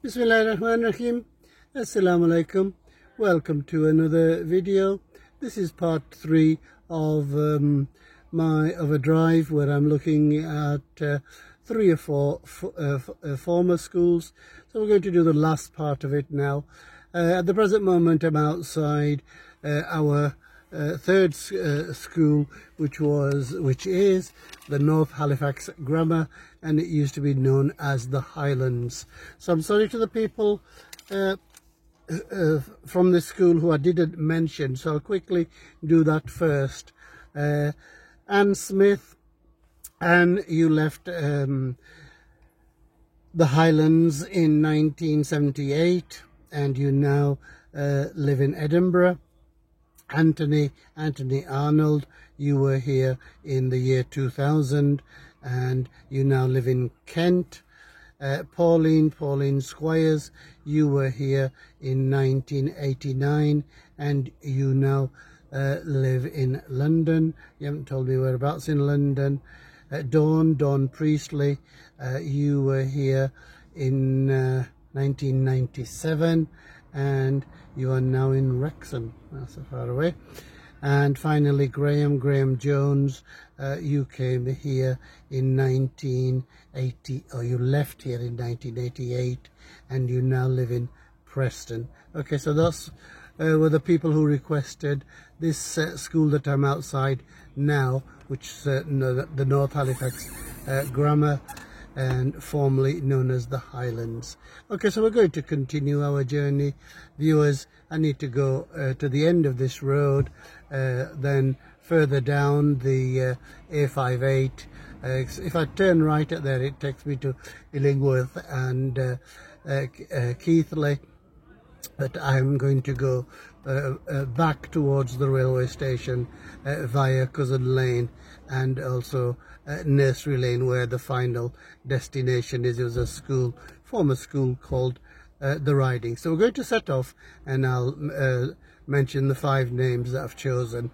Bismillahirrahmanirrahim. Assalamu alaikum. Welcome to another video. This is part 3 of a drive where I'm looking at 3 or 4 former schools. So we're going to do the last part of it now. At the present moment, I'm outside our third school, which is the North Halifax Grammar, and it used to be known as the Highlands. So I'm sorry to the people from this school who I didn't mention, so I'll quickly do that first. Anne Smith, Anne, you left the Highlands in 1978 and you now live in Edinburgh. Anthony Arnold, you were here in the year 2000 and you now live in Kent. Pauline Squires, you were here in 1989 and you now live in London. You haven't told me whereabouts in London. Dawn Priestley, you were here in 1997 and you are now in Wrexham, not so far away. And finally Graham Jones, you came here in 1980, or you left here in 1988 and you now live in Preston. Okay, so those were the people who requested this school that I'm outside now, which is the North Halifax Grammar, and formerly known as the Highlands. Okay, so we're going to continue our journey. Viewers, I need to go to the end of this road, then further down the A58. If I turn right at there, it takes me to Illingworth and Keighley, but I'm going to go back towards the railway station via Cousin Lane and also Nursery Lane, where the final destination is. It was a school, former school called The Riding. So we're going to set off and I'll mention the 5 names that I've chosen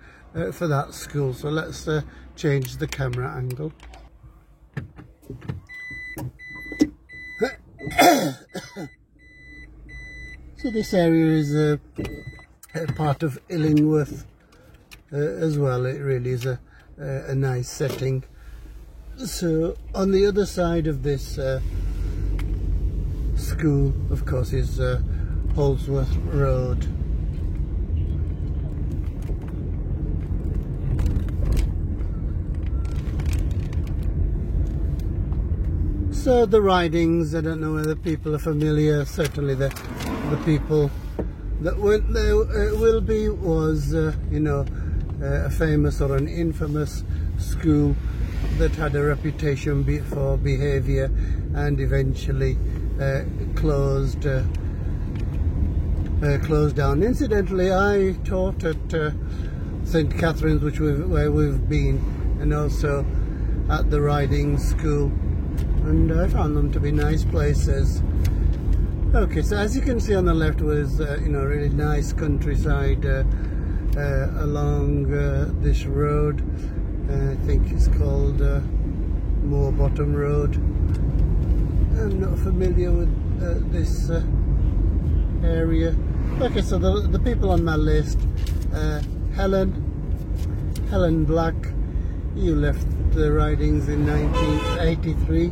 for that school. So let's change the camera angle. So this area is a part of Illingworth as well. It really is a nice setting. So on the other side of this school, of course, is Holsworth Road. So the Ridings, I don't know whether people are familiar. Certainly the people that went there will be, was you know, a famous or an infamous school that had a reputation for behaviour and eventually closed down. Incidentally, I taught at St Catherine's, where we've been, and also at the Riding School, and I found them to be nice places. Okay, so as you can see on the left was you know, really nice countryside along this road. I think it's called Moorbottom Road. I'm not familiar with this area. Okay, so the people on my list: Helen Black, you left the Ridings in 1983.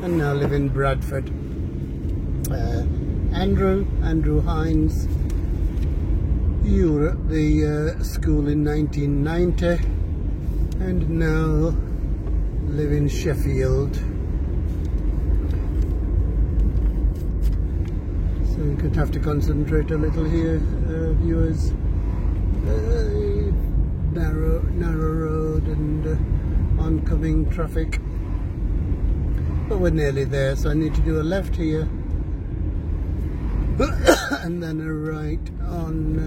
And now live in Bradford. Andrew Hines, you were at the school in 1990 and now live in Sheffield. So you could have to concentrate a little here, viewers. Narrow road and oncoming traffic. But we're nearly there, so I need to do a left here and then a right on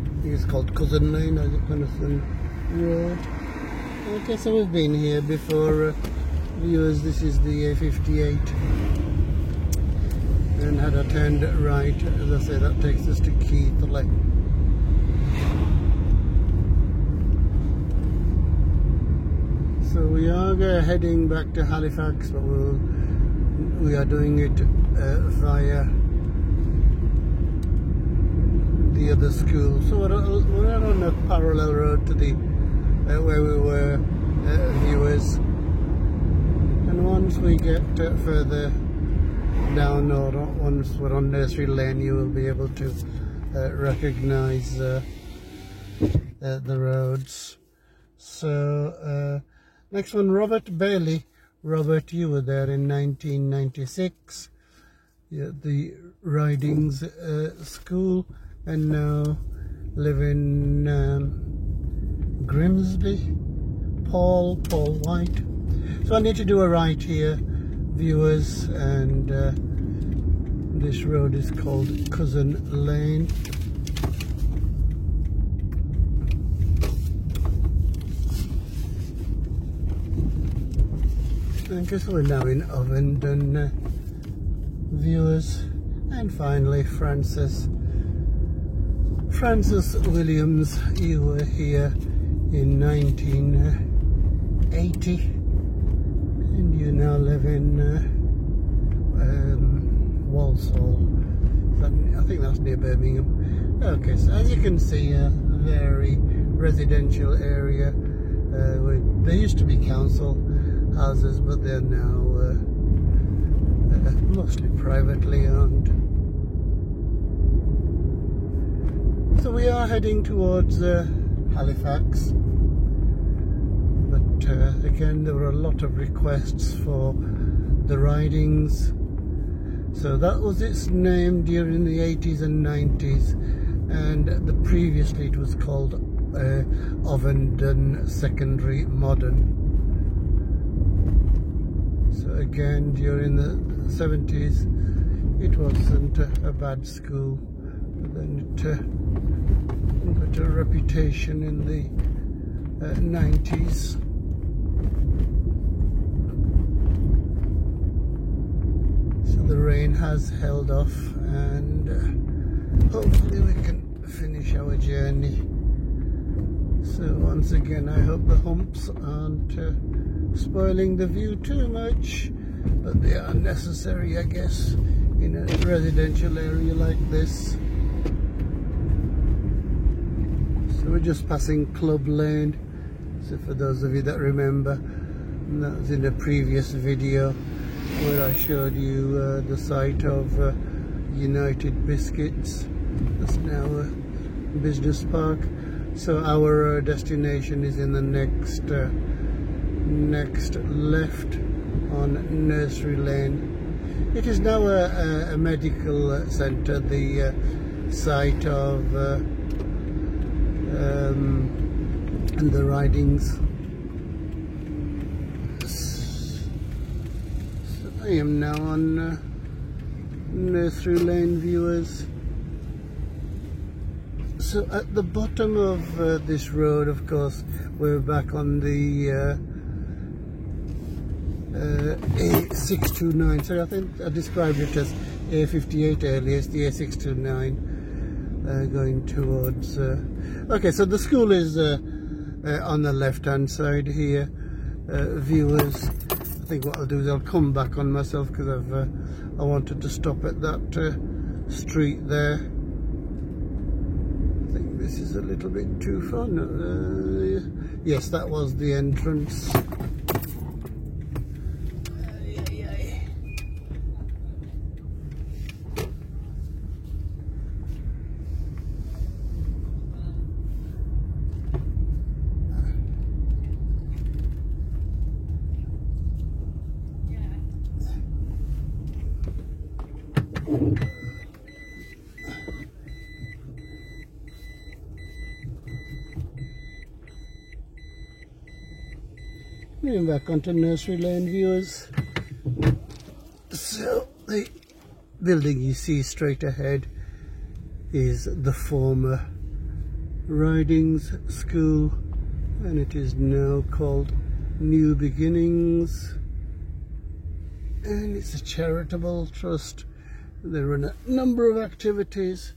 I think it's called Cousin Lane, or Coniston Road. Okay, so we've been here before, viewers. This is the A58, and had I turned right, as I say, that takes us to Keighley. are heading back to Halifax, but we are doing it via the other school. So we're on a parallel road to the where we were, viewers. And once we get further down, or once we're on Nursery Lane, you will be able to recognise the roads. So next one, Robert Bailey. Robert, you were there in 1996, the Ridings School, and now live in Grimsby. Paul White. So I need to do a right here, viewers, and this road is called Cousin Lane. I guess we're now in Ovenden, viewers. And finally, Francis Williams, you were here in 1980, and you now live in Walsall. I think that's near Birmingham. Okay, so as you can see, a very residential area. There used to be council houses, but they're now mostly privately owned. So we are heading towards Halifax, but again there were a lot of requests for the Ridings. So that was its name during the 80s and 90s, and previously it was called Ovenden Secondary Modern. So again, during the 70s it wasn't a bad school, but then it got a reputation in the 90s. So the rain has held off, and hopefully we can finish our journey. So once again, I hope the humps aren't spoiling the view too much, but they are necessary, I guess, in a residential area like this. So we're just passing Club Lane. So for those of you that remember, that was in a previous video where I showed you the site of United Biscuits. That's now a business park. So our destination is in the next left on Nursery Lane. It is now a medical centre, the site of and the Ridings. So I am now on Nursery Lane, viewers. So at the bottom of this road, of course, we're back on the A629. So I think I described it as A58 earlier. It's the A629 going towards. Okay, so the school is on the left-hand side here, viewers. I think what I'll do is I'll come back on myself because I wanted to stop at that street there. I think this is a little bit too far. No, yes, that was the entrance. Moving back onto Nursery Lane, viewers. So the building you see straight ahead is the former Ridings School, and it is now called New Beginnings, and it's a charitable trust. They run a number of activities.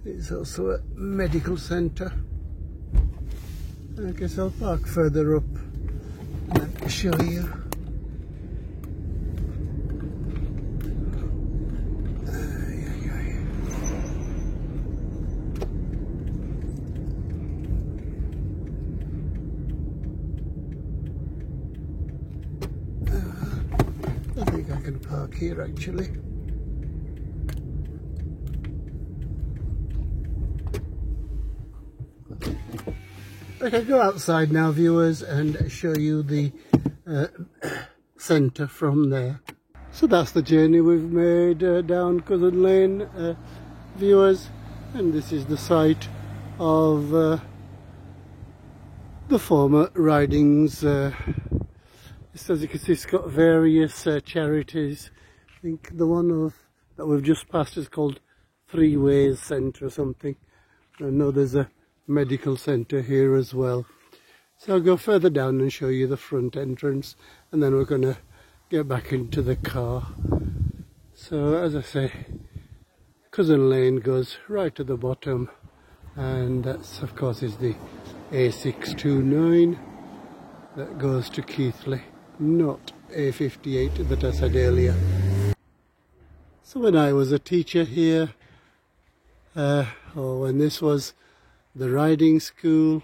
It's also a medical centre. I guess I'll park further up and then show you. I think I can park here actually. Okay, go outside now, viewers, and show you the centre from there. So that's the journey we've made down Cousin Lane, viewers, and this is the site of the former ridings. As you can see, it's got various charities. I think the one that we've just passed is called Three Ways Centre or something. I know there's a medical centre here as well. So I'll go further down and show you the front entrance, and then we're going to get back into the car. So as I say, Cousin Lane goes right to the bottom, and that's of course is the A629 that goes to Keighley, not A58 that I said earlier. So when I was a teacher here, or when this was the riding school,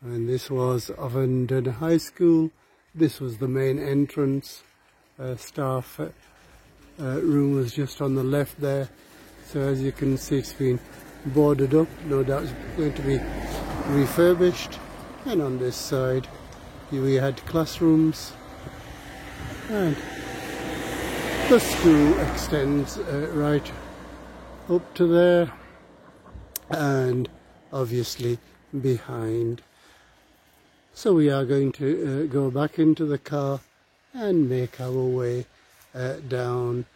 and this was Ovenden High School, this was the main entrance. Staff room was just on the left there. So as you can see, it's been boarded up. No doubt it's going to be refurbished. And on this side we had classrooms, and the school extends right up to there, and obviously behind. So we are going to go back into the car and make our way down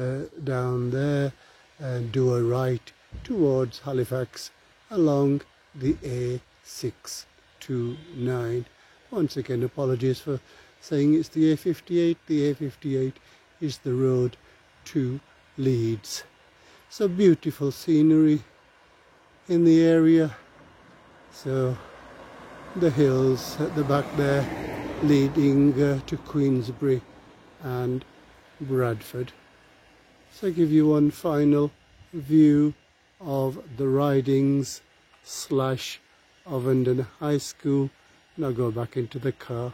there and do a right towards Halifax along the A629. Once again, apologies for saying it's the A58. The A58 is the road to Leeds. So beautiful scenery in the area. So the hills at the back there leading to Queensbury and Bradford. So I give you one final view of the ridings / Ovenden High School, and I'll go back into the car.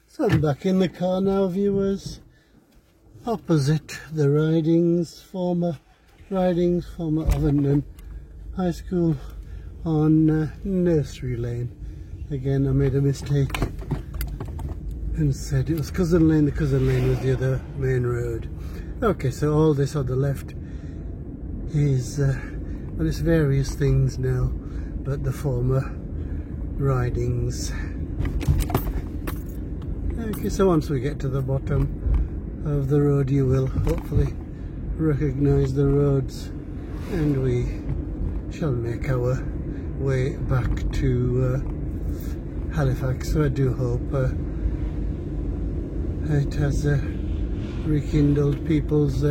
So I'm back in the car now, viewers, opposite the former Ovenden High School on Nursery Lane. Again, I made a mistake and said it was Cousin Lane. The Cousin Lane was the other main road. Okay, so all this on the left is, well, it's various things now, but the former ridings. Okay, so once we get to the bottom of the road, you will hopefully recognise the roads, and we shall make our way back to Halifax. So I do hope it has rekindled people's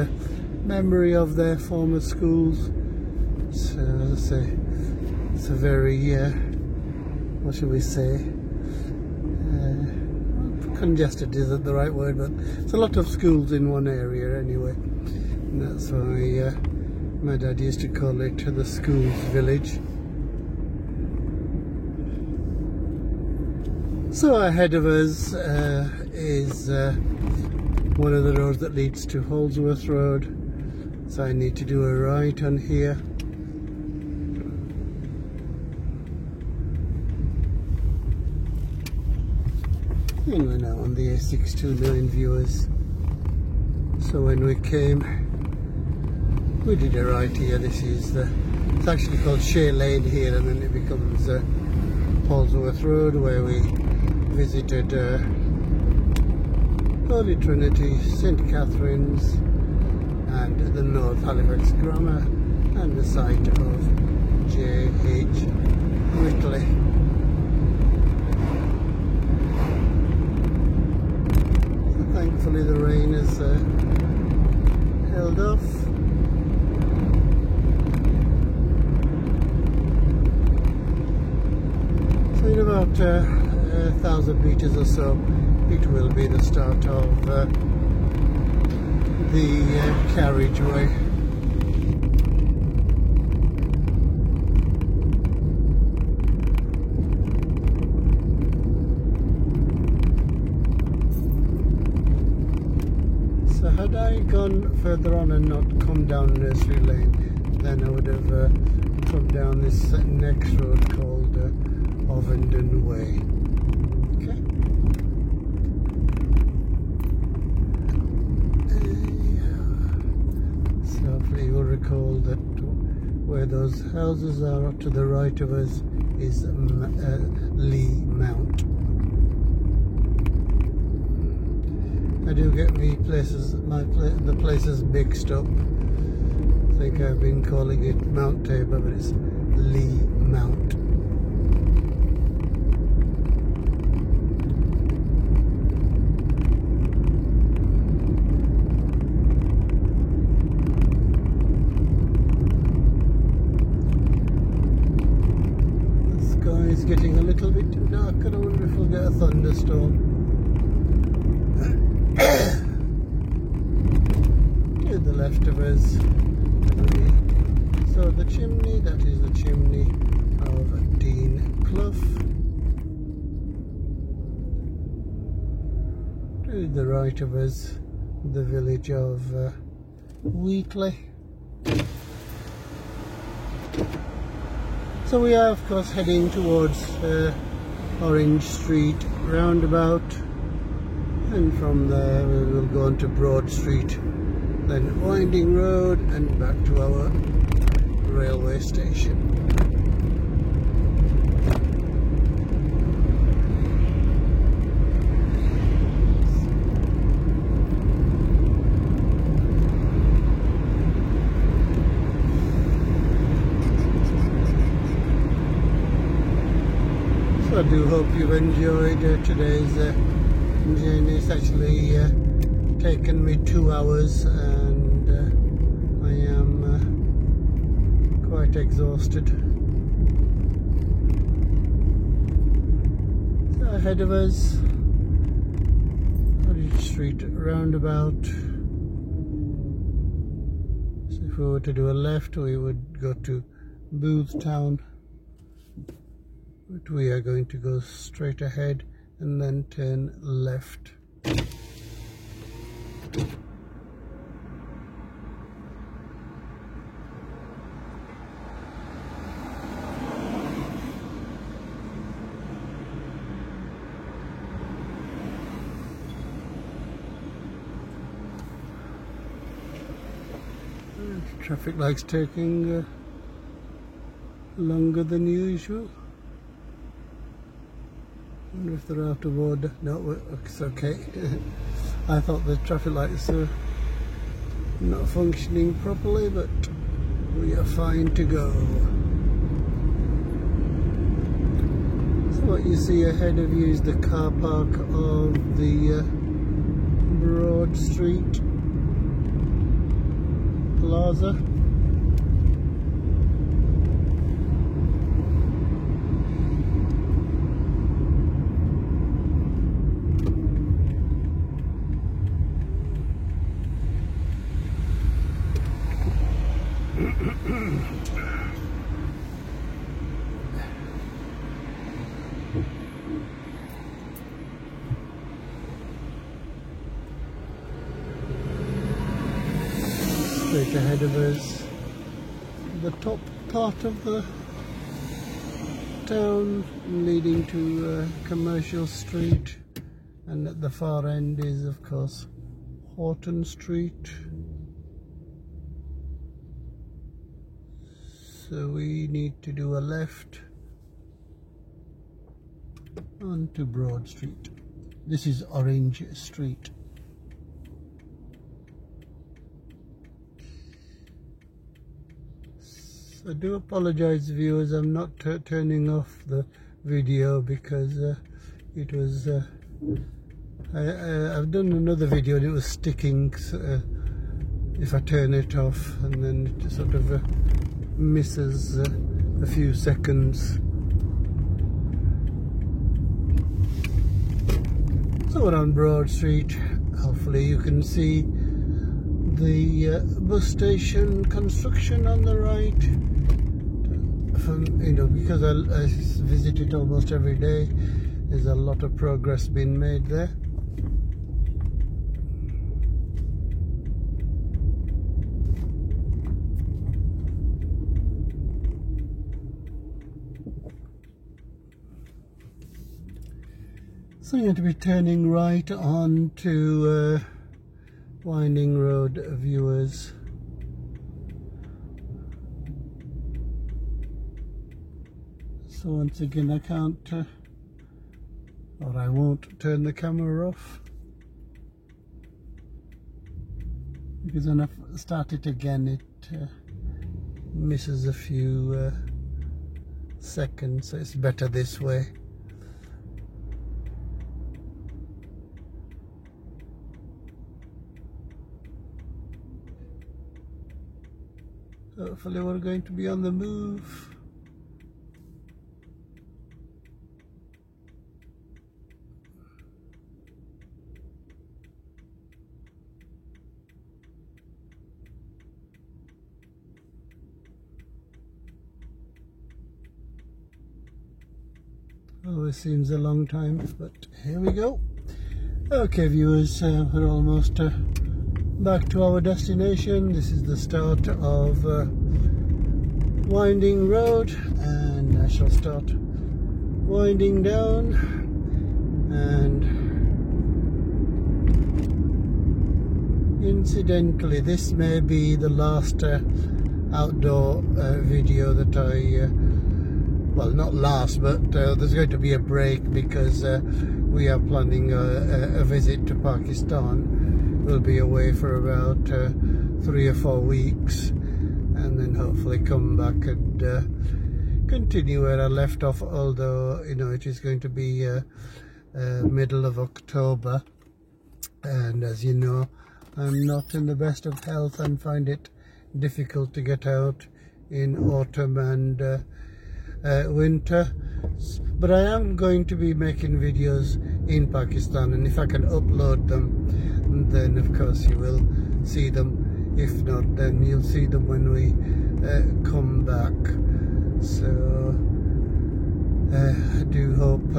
memory of their former schools. So as I say, it's a very what shall we say, congested isn't the right word, but it's a lot of schools in one area anyway, and that's why my dad used to call it the schools village. So ahead of us is one of the roads that leads to Holdsworth Road, so I need to do a right on here. And we're now on the A629, viewers. So when we came, we did a right here. This is it's actually called Shea Lane here, and then it becomes Holdsworth Road, where we visited Holy Trinity, St Catherine's, and the North Halifax Grammar, and the site of J.H. Whitley. So thankfully the rain has held off. So in about 1,000 meters or so, it will be the start of the carriageway. So had I gone further on and not come down Nursery Lane, then I would have come down this next road called Ovenden Way. Okay. So hopefully you'll recall that where those houses are to the right of us is Lee Mount. I do get the places mixed up. I think I've been calling it Mount Tabor, but it's Lee Mount. The sky is getting a little bit too dark, and I wonder if we'll get a thunderstorm. To the left of us, so the chimney, that is the chimney of Dean Clough. To the right of us, the village of Wheatley. So we are of course heading towards Orange Street roundabout, and from there we will go on to Broad Street, then Winding Road, and back to our railway station. So I do hope you've enjoyed today's journey. It's actually taken me 2 hours, and I am quite exhausted. So ahead of us, Orange Street roundabout. So if we were to do a left, we would go to Boothtown, but we are going to go straight ahead and then turn left. Traffic lights taking longer than usual. I wonder if they're out of order. No, it's okay. I thought the traffic lights were not functioning properly, but we are fine to go. So what you see ahead of you is the car park of the Broad Street Plaza. Straight ahead of us, the top part of the town leading to Commercial Street, and at the far end is of course Horton Street. So we need to do a left onto Broad Street. This is Orange Street. I do apologise, viewers, I'm not turning off the video because it was I've done another video and it was sticking if I turn it off, and then it sort of misses a few seconds. So we're on Broad Street. Hopefully you can see the bus station construction on the right. Because I visit it almost every day, there's a lot of progress being made there. So you're going to be turning right on to Winding Road, viewers. So once again I can't, or I won't turn the camera off, because when I start it again it misses a few seconds, so it's better this way. Hopefully we're going to be on the move. Always seems a long time, but here we go. Okay viewers, we're almost back to our destination. This is the start of Winding Road, and I shall start winding down. And incidentally, this may be the last outdoor video that I well, not last, but there's going to be a break because we are planning a visit to Pakistan. We'll be away for about 3 or 4 weeks, and then hopefully come back and continue where I left off, although it is going to be middle of October, and as you know, I'm not in the best of health and find it difficult to get out in autumn and winter. But I am going to be making videos in Pakistan, and if I can upload them, then of course you will see them. If not, then you'll see them when we come back. So I do hope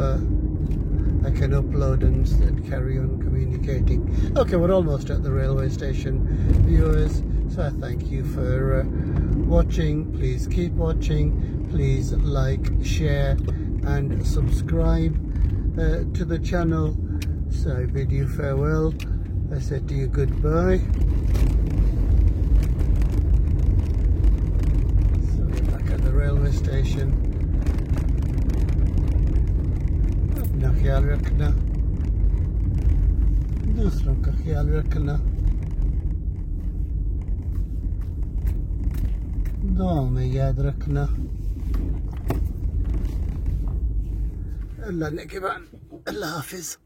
I can upload and carry on communicating. Okay, we're almost at the railway station, viewers, so I thank you for watching. Please keep watching. Please like, share and subscribe to the channel. So I bid you farewell. I said to you goodbye. So we're back at the railway station. अपना ख्याल रखना, दूसरों का ख्याल रखना, दुआओं में याद रखना। अल्लाह ने के बाद अल्लाह हाफिज।